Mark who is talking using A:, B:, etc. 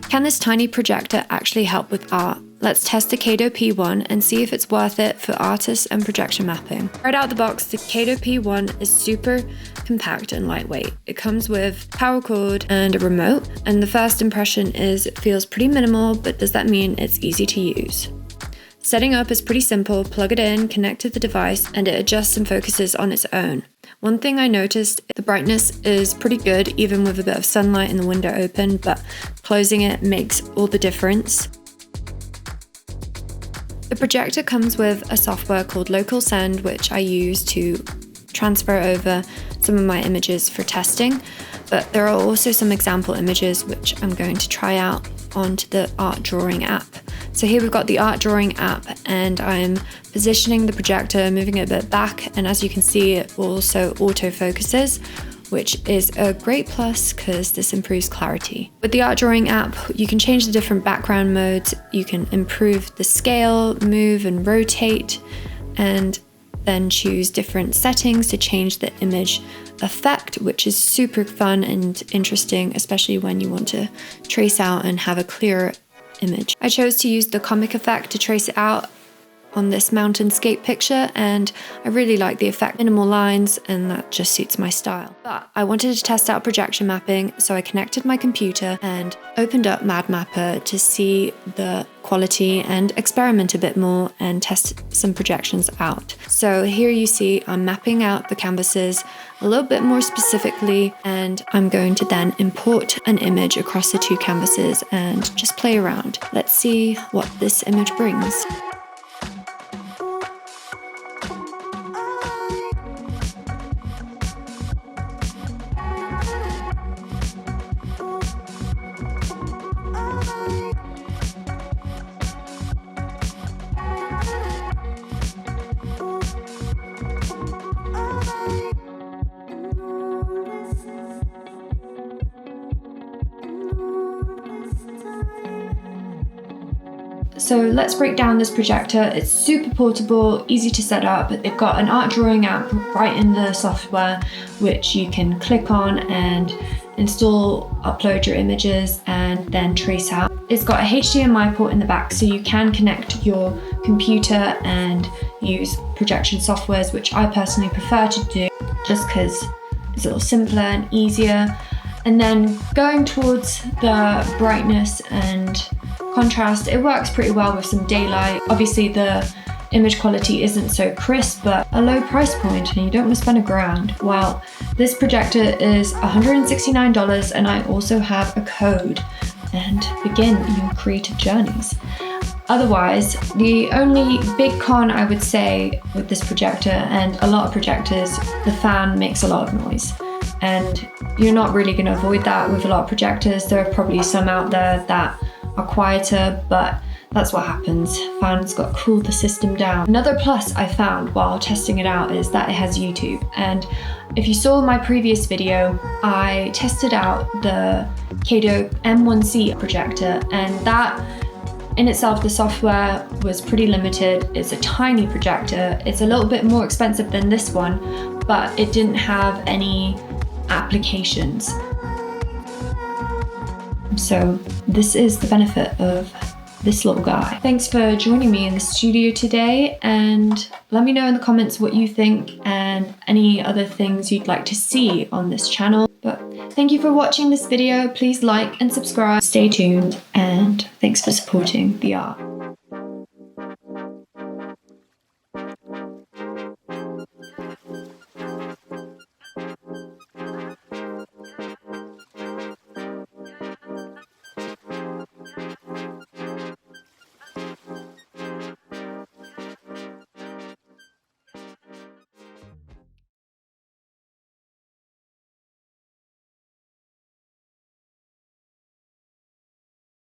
A: Can this tiny projector actually help with art? Let's test the Caydo P1 and see if it's worth it for artists and projection mapping. Right out the box, the Caydo P1 is super compact and lightweight. It comes with power cord and a remote, and the first impression is it feels pretty minimal, but does that mean it's easy to use? Setting up is pretty simple. Plug it in, connect to the device, and it adjusts and focuses on its own. One thing I noticed, the brightness is pretty good even with a bit of sunlight and the window open, but closing it makes all the difference. The projector comes with a software called Local Send, which I use to transfer over some of my images for testing, but there are also some example images which I'm going to try out onto the art drawing app. So here we've got the art drawing app, and I'm positioning the projector, moving it a bit back, and as you can see it also autofocuses, which is a great plus because this improves clarity. With the art drawing app, you can change the different background modes, you can improve the scale, move and rotate, and then choose different settings to change the image effect, which is super fun and interesting, especially when you want to trace out and have a clearer image. I chose to use the comic effect to trace it out on this mountainscape picture, and I really like the effect. Minimal lines, and that just suits my style. But I wanted to test out projection mapping, so I connected my computer and opened up MadMapper to see the quality and experiment a bit more and test some projections out. So here you see I'm mapping out the canvases a little bit more specifically, and I'm going to then import an image across the two canvases and just play around. Let's see what this image brings. So let's break down this projector. It's super portable, easy to set up. They've got an art drawing app right in the software, which you can click on and install, upload your images, and then trace out. It's got a HDMI port in the back, so you can connect your computer and use projection softwares, which I personally prefer to do just because it's a little simpler and easier. And then going towards the brightness and contrast, it works pretty well with some daylight. Obviously the image quality isn't so crisp, but a low price point and you don't want to spend $1,000. Well, this projector is $169, and I also have a code, and begin your creative journeys. Otherwise, the only big con I would say with this projector, and a lot of projectors, the fan makes a lot of noise. And you're not really going to avoid that with a lot of projectors. There are probably some out there that are quieter, but that's what happens. Fans got to cool the system down. Another plus I found while testing it out is that it has YouTube. And if you saw my previous video, I tested out the Caydo M1C projector, and that in itself, the software was pretty limited. It's a tiny projector. It's a little bit more expensive than this one, but it didn't have any applications. So this is the benefit of this little guy. Thanks for joining me in the studio today, and let me know in the comments what you think and any other things you'd like to see on this channel. But thank you for watching this video. Please like and subscribe. Stay tuned, and thanks for supporting the art.